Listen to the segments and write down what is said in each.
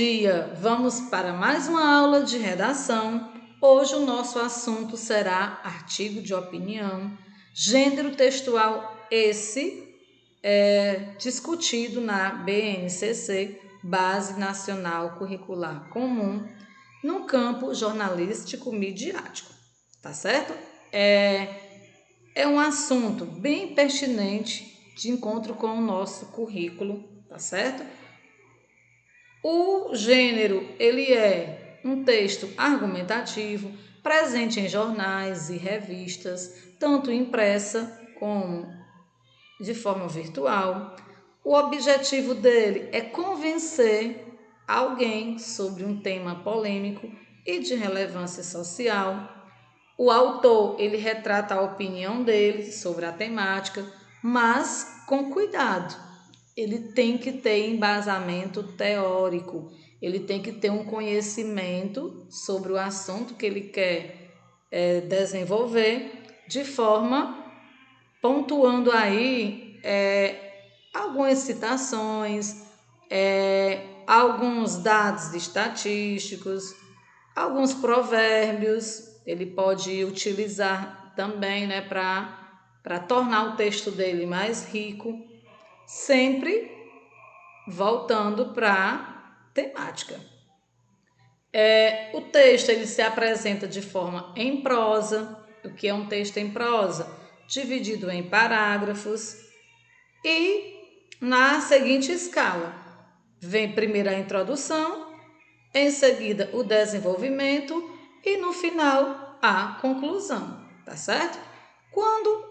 dia! Vamos para mais uma aula de redação. Hoje o nosso assunto será artigo de opinião, gênero textual esse discutido na BNCC, Base Nacional Curricular Comum, no campo jornalístico midiático, tá certo? É um assunto bem pertinente de encontro com o nosso currículo, tá certo? O gênero, ele é um texto argumentativo, presente em jornais e revistas, tanto impressa como de forma virtual. O objetivo dele é convencer alguém sobre um tema polêmico e de relevância social. O autor, ele retrata a opinião dele sobre a temática, mas com cuidado. Ele tem que ter embasamento teórico, ele tem que ter um conhecimento sobre o assunto que ele quer desenvolver, de forma pontuando aí algumas citações, alguns dados estatísticos, alguns provérbios. Ele pode utilizar também, né, para tornar o texto dele mais rico, sempre voltando para a temática. O texto ele se apresenta de forma em prosa. O que é um texto em prosa? Dividido em parágrafos e na seguinte escala. Vem primeiro a introdução, em seguida o desenvolvimento e no final a conclusão, tá certo? Quando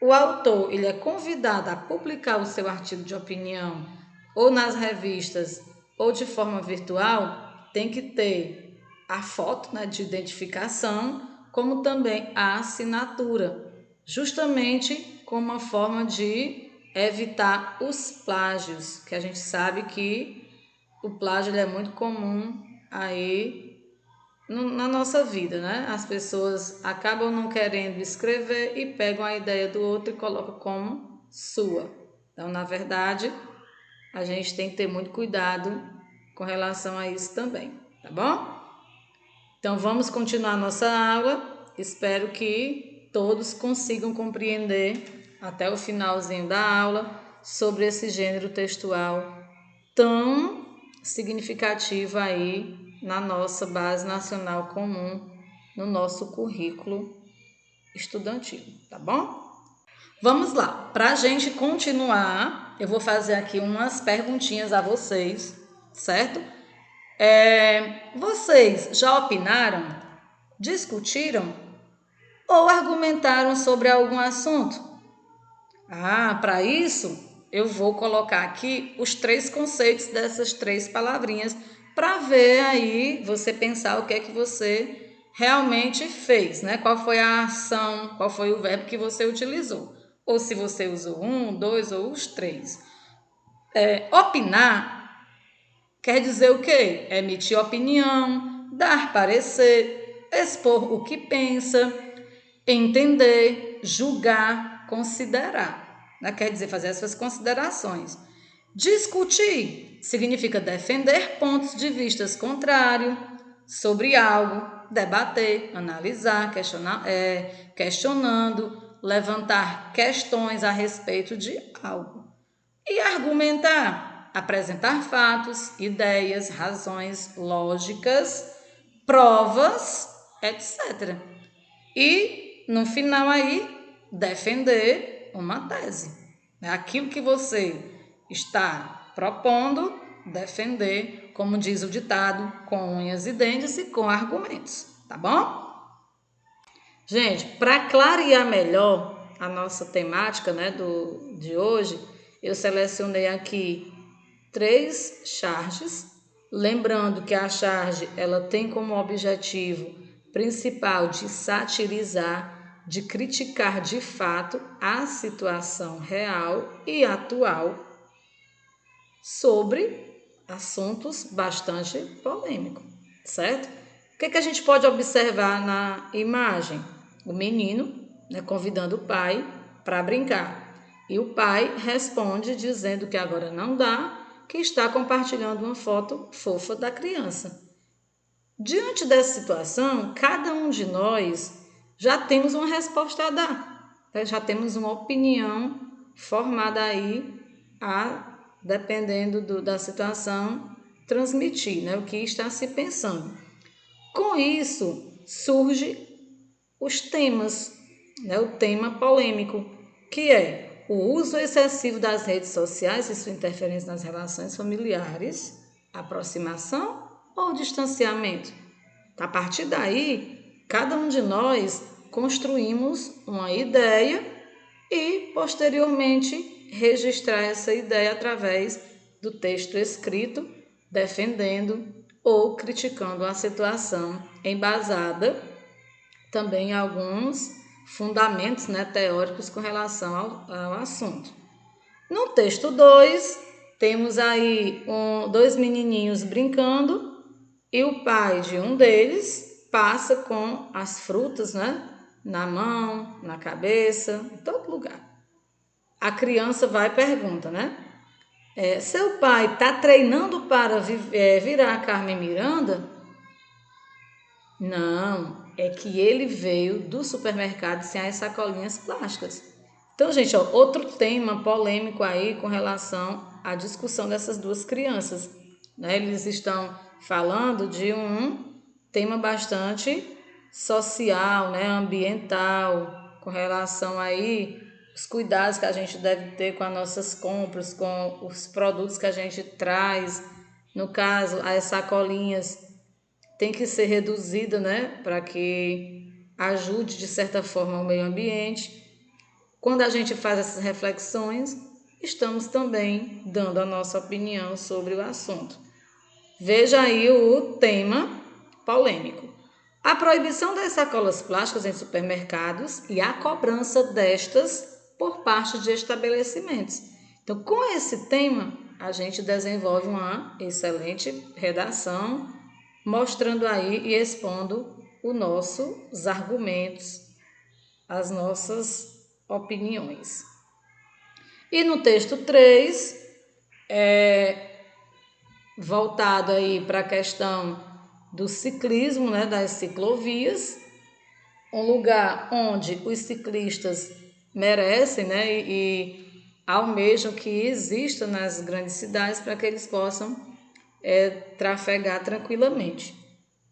o autor ele é convidado a publicar o seu artigo de opinião ou nas revistas ou de forma virtual, tem que ter a foto, né, de identificação, como também a assinatura, justamente como uma forma de evitar os plágios, que a gente sabe que o plágio ele é muito comum aí na nossa vida, né? As pessoas acabam não querendo escrever e pegam a ideia do outro e colocam como sua. Então, na verdade, a gente tem que ter muito cuidado com relação a isso também, tá bom? Então, vamos continuar nossa aula. Espero que todos consigam compreender até o finalzinho da aula sobre esse gênero textual tão significativo aí na nossa Base Nacional Comum, no nosso currículo estudantil, tá bom? Vamos lá, para a gente continuar, eu vou fazer aqui umas perguntinhas a vocês, certo? Vocês já opinaram, discutiram ou argumentaram sobre algum assunto? Para isso, eu vou colocar aqui os 3 conceitos dessas 3 palavrinhas para ver aí, você pensar o que é que você realmente fez, né? Qual foi a ação, qual foi o verbo que você utilizou. Ou se você usou 1, 2 ou os 3. Opinar quer dizer o quê? Emitir opinião, dar parecer, expor o que pensa, entender, julgar, considerar, né? Quer dizer, fazer essas considerações. Discutir significa defender pontos de vista contrários sobre algo, debater, analisar, questionando, levantar questões a respeito de algo. E argumentar, apresentar fatos, ideias, razões, lógicas, provas, etc. E, no final aí, defender uma tese. Aquilo que você está propondo, defender, como diz o ditado, com unhas e dentes e com argumentos, tá bom? Gente, para clarear melhor a nossa temática, né, de hoje, eu selecionei aqui 3 charges, lembrando que a charge ela tem como objetivo principal de satirizar, de criticar de fato a situação real e atual sobre assuntos bastante polêmicos, certo? O que a gente pode observar na imagem? O menino, né, convidando o pai para brincar. E o pai responde dizendo que agora não dá, que está compartilhando uma foto fofa da criança. Diante dessa situação, cada um de nós já temos uma resposta a dar, já temos uma opinião formada aí dependendo da situação, transmitir, né, o que está se pensando. Com isso, surge os temas, né, o tema polêmico, que é o uso excessivo das redes sociais e sua interferência nas relações familiares, aproximação ou distanciamento. A partir daí, cada um de nós construímos uma ideia e, posteriormente, registrar essa ideia através do texto escrito, defendendo ou criticando a situação, embasada também em alguns fundamentos, né, teóricos com relação ao assunto. No texto 2, temos aí dois menininhos brincando e o pai de um deles passa com as frutas, né, na mão, na cabeça, em todo lugar. A criança vai e pergunta, né? Seu pai está treinando para virar a Carmen Miranda? Não, é que ele veio do supermercado sem as sacolinhas plásticas. Então, gente, outro tema polêmico aí com relação à discussão dessas duas crianças, né? Eles estão falando de um tema bastante social, né? Ambiental, com relação aí os cuidados que a gente deve ter com as nossas compras, com os produtos que a gente traz. No caso, as sacolinhas tem que ser reduzida, né, para que ajude de certa forma o meio ambiente. Quando a gente faz essas reflexões, estamos também dando a nossa opinião sobre o assunto. Veja aí o tema polêmico. A proibição das sacolas plásticas em supermercados e a cobrança destas por parte de estabelecimentos. Então, com esse tema, a gente desenvolve uma excelente redação, mostrando aí e expondo os nossos argumentos, as nossas opiniões. E no texto 3, voltado aí para a questão do ciclismo, né, das ciclovias, um lugar onde os ciclistas merecem, né, e almejam que exista nas grandes cidades para que eles possam trafegar tranquilamente.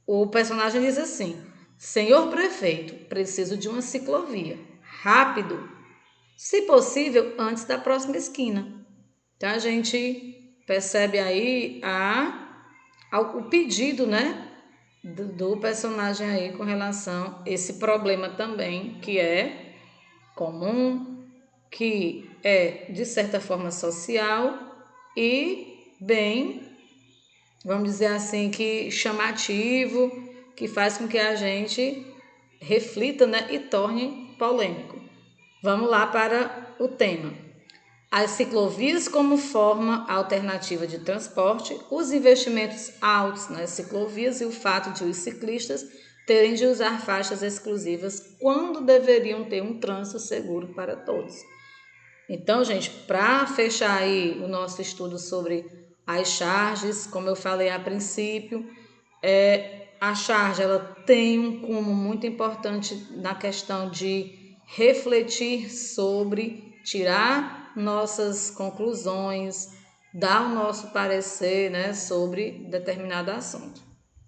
O personagem diz assim: Senhor prefeito, preciso de uma ciclovia, rápido, se possível antes da próxima esquina. Então a gente percebe aí o pedido, né, do personagem aí com relação a esse problema também que é comum, que é de certa forma social e bem, vamos dizer assim, que chamativo, que faz com que a gente reflita, né, e torne polêmico. Vamos lá para o tema. As ciclovias como forma alternativa de transporte, os investimentos altos nas ciclovias e o fato de os ciclistas terem de usar faixas exclusivas quando deveriam ter um trânsito seguro para todos. Então, gente, para fechar aí o nosso estudo sobre as charges, como eu falei a princípio, a charge ela tem um cunho muito importante na questão de refletir sobre, tirar nossas conclusões, dar o nosso parecer, né, sobre determinado assunto.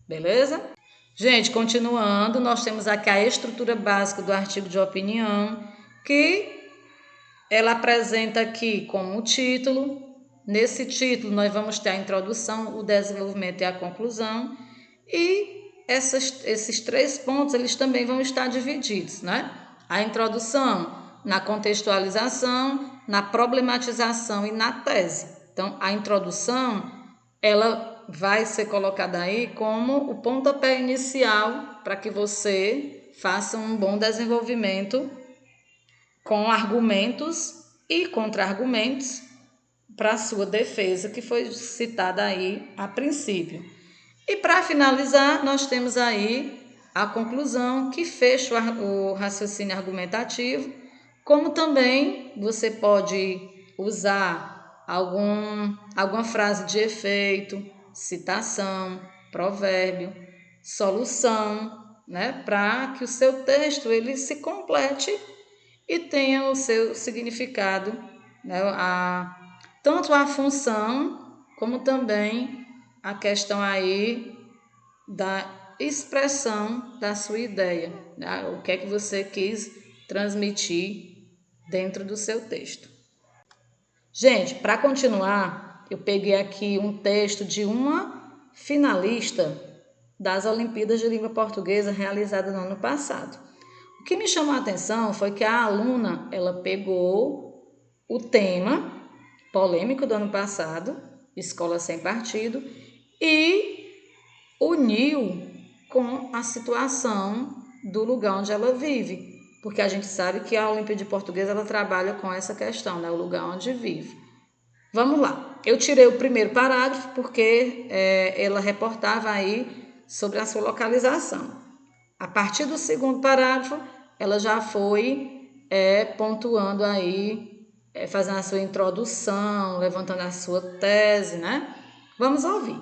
Beleza? Gente, continuando, nós temos aqui a estrutura básica do artigo de opinião, que ela apresenta aqui como título. Nesse título, nós vamos ter a introdução, o desenvolvimento e a conclusão. E esses 3 pontos, eles também vão estar divididos, né? A introdução na contextualização, na problematização e na tese. Então, a introdução, ela vai ser colocada aí como o pontapé inicial para que você faça um bom desenvolvimento com argumentos e contra-argumentos para a sua defesa, que foi citada aí a princípio. E para finalizar, nós temos aí a conclusão que fecha o raciocínio argumentativo, como também você pode usar alguma frase de efeito, citação, provérbio, solução, né? Para que o seu texto ele se complete e tenha o seu significado, né? Tanto a função como também a questão aí da expressão da sua ideia, né? O que é que você quis transmitir dentro do seu texto. Gente, para continuar, eu peguei aqui um texto de uma finalista das Olimpíadas de Língua Portuguesa realizada no ano passado. O que me chamou a atenção foi que a aluna, ela pegou o tema polêmico do ano passado, Escola Sem Partido, e uniu com a situação do lugar onde ela vive, porque a gente sabe que a Olimpíada de Português ela trabalha com essa questão, né, o lugar onde vive. Vamos lá, eu tirei o primeiro parágrafo porque ela reportava aí sobre a sua localização. A partir do segundo parágrafo, ela já foi pontuando aí, fazendo a sua introdução, levantando a sua tese, né? Vamos ouvir.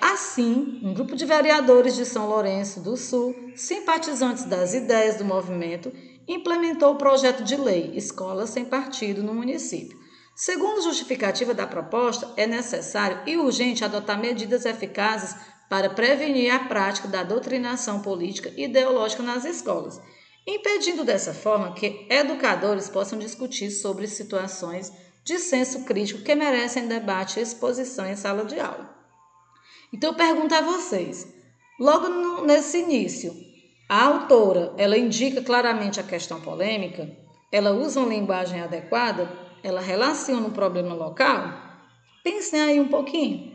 Assim, um grupo de vereadores de São Lourenço do Sul, simpatizantes das ideias do movimento, implementou o projeto de lei Escola Sem Partido no município. Segundo justificativa da proposta, é necessário e urgente adotar medidas eficazes para prevenir a prática da doutrinação política e ideológica nas escolas, impedindo dessa forma que educadores possam discutir sobre situações de senso crítico que merecem debate e exposição em sala de aula. Então eu pergunto a vocês, logo nesse início, a autora, ela indica claramente a questão polêmica? Ela usa uma linguagem adequada? Ela relaciona um problema local? Pensem aí um pouquinho.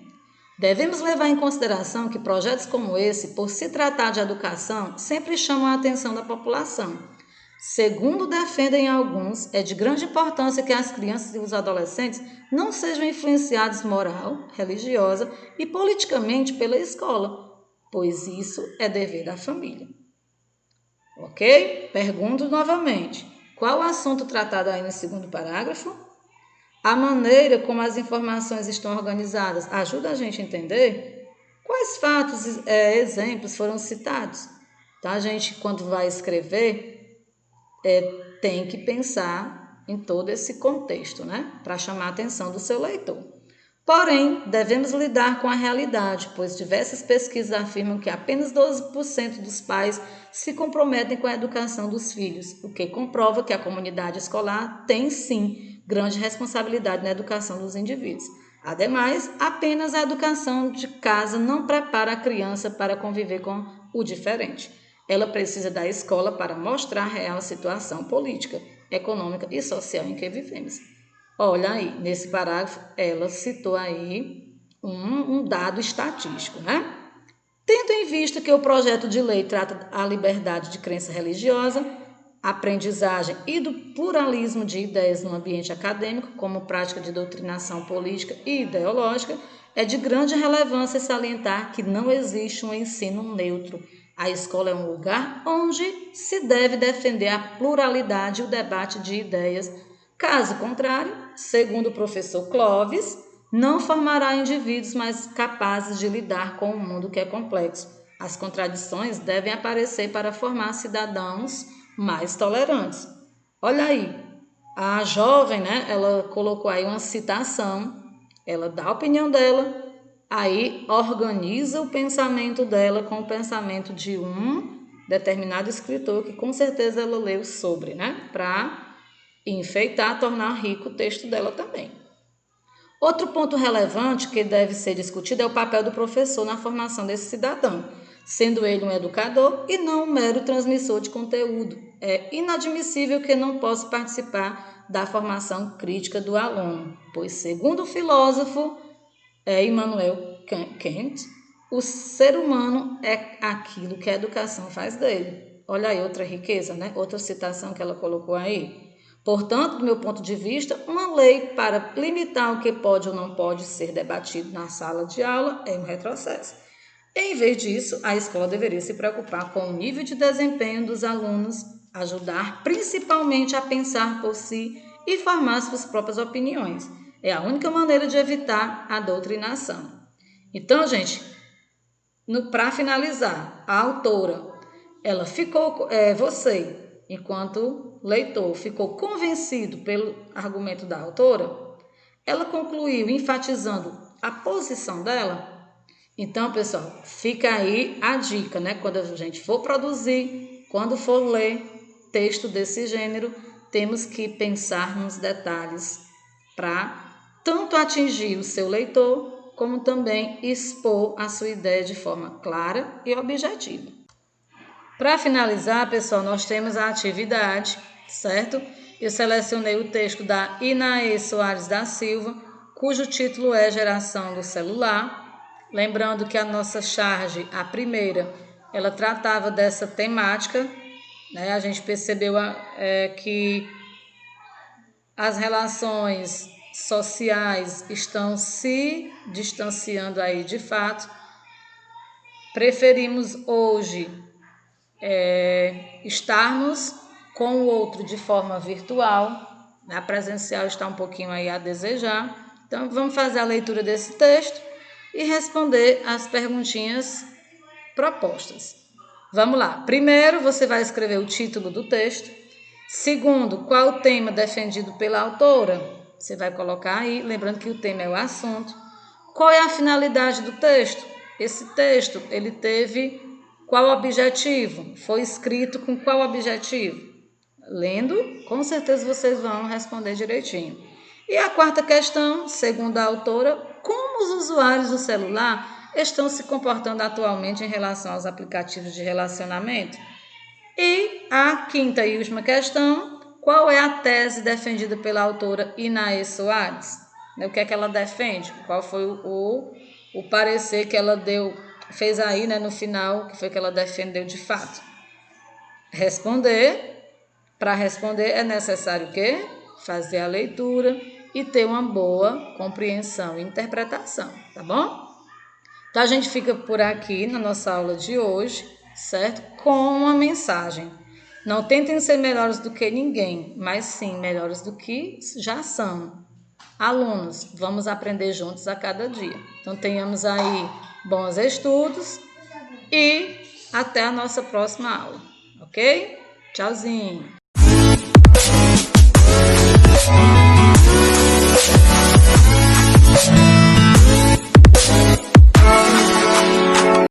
Devemos levar em consideração que projetos como esse, por se tratar de educação, sempre chamam a atenção da população. Segundo defendem alguns, é de grande importância que as crianças e os adolescentes não sejam influenciados moral, religiosa e politicamente pela escola, pois isso é dever da família. Ok? Pergunto novamente. Qual o assunto tratado aí no segundo parágrafo? A maneira como as informações estão organizadas ajuda a gente a entender quais fatos, exemplos foram citados. Tá? A gente, quando vai escrever, tem que pensar em todo esse contexto, né? Para chamar a atenção do seu leitor. Porém, devemos lidar com a realidade, pois diversas pesquisas afirmam que apenas 12% dos pais se comprometem com a educação dos filhos, o que comprova que a comunidade escolar tem, sim, grande responsabilidade na educação dos indivíduos. Ademais, apenas a educação de casa não prepara a criança para conviver com o diferente. Ela precisa da escola para mostrar a real situação política, econômica e social em que vivemos. Olha aí, nesse parágrafo, ela citou aí um dado estatístico, né? Tendo em vista que o projeto de lei trata a liberdade de crença religiosa, aprendizagem e do pluralismo de ideias no ambiente acadêmico, como prática de doutrinação política e ideológica, é de grande relevância salientar que não existe um ensino neutro. A escola é um lugar onde se deve defender a pluralidade e o debate de ideias. Caso contrário, segundo o professor Clóvis, não formará indivíduos mais capazes de lidar com um mundo que é complexo. As contradições devem aparecer para formar cidadãos mais tolerantes. Olha aí, a jovem, né, ela colocou aí uma citação, ela dá a opinião dela, aí organiza o pensamento dela com o pensamento de um determinado escritor que com certeza ela leu sobre, né, para enfeitar, tornar rico o texto dela também. Outro ponto relevante que deve ser discutido é o papel do professor na formação desse cidadão, sendo ele um educador e não um mero transmissor de conteúdo. É inadmissível que não possa participar da formação crítica do aluno, pois, segundo o filósofo Immanuel Kant, o ser humano é aquilo que a educação faz dele. Olha aí outra riqueza, né? Outra citação que ela colocou aí. Portanto, do meu ponto de vista, uma lei para limitar o que pode ou não pode ser debatido na sala de aula é um retrocesso. Em vez disso, a escola deveria se preocupar com o nível de desempenho dos alunos, ajudar principalmente a pensar por si e formar suas próprias opiniões. É a única maneira de evitar a doutrinação. Então, gente, para finalizar, a autora, ela ficou, você, enquanto leitor, ficou convencido pelo argumento da autora, ela concluiu enfatizando a posição dela. Então, pessoal, fica aí a dica, né? Quando a gente for produzir, quando for ler texto desse gênero, temos que pensar nos detalhes para tanto atingir o seu leitor, como também expor a sua ideia de forma clara e objetiva. Para finalizar, pessoal, nós temos a atividade, certo? Eu selecionei o texto da Inaê Soares da Silva, cujo título é Geração do Celular. Lembrando que a nossa charge, a primeira, ela tratava dessa temática, né? A gente percebeu que as relações sociais estão se distanciando aí de fato. Preferimos hoje estarmos com o outro de forma virtual, a presencial está um pouquinho aí a desejar. Então, vamos fazer a leitura desse texto e responder as perguntinhas propostas. Vamos lá. Primeiro, você vai escrever o título do texto. Segundo, qual o tema defendido pela autora? Você vai colocar aí, lembrando que o tema é o assunto. Qual é a finalidade do texto? Esse texto, ele teve qual objetivo? Foi escrito com qual objetivo? Lendo, com certeza vocês vão responder direitinho. E a quarta questão, segundo a autora, como os usuários do celular estão se comportando atualmente em relação aos aplicativos de relacionamento? E a quinta e última questão, qual é a tese defendida pela autora Inaê Soares? O que é que ela defende? Qual foi o parecer que ela fez aí, né, no final, que foi que ela defendeu de fato? Para responder é necessário o quê? Fazer a leitura e ter uma boa compreensão e interpretação, tá bom? Então, a gente fica por aqui na nossa aula de hoje, certo? Com uma mensagem. Não tentem ser melhores do que ninguém, mas sim melhores do que já são. Alunos, vamos aprender juntos a cada dia. Então, tenhamos aí bons estudos e até a nossa próxima aula, ok? Tchauzinho!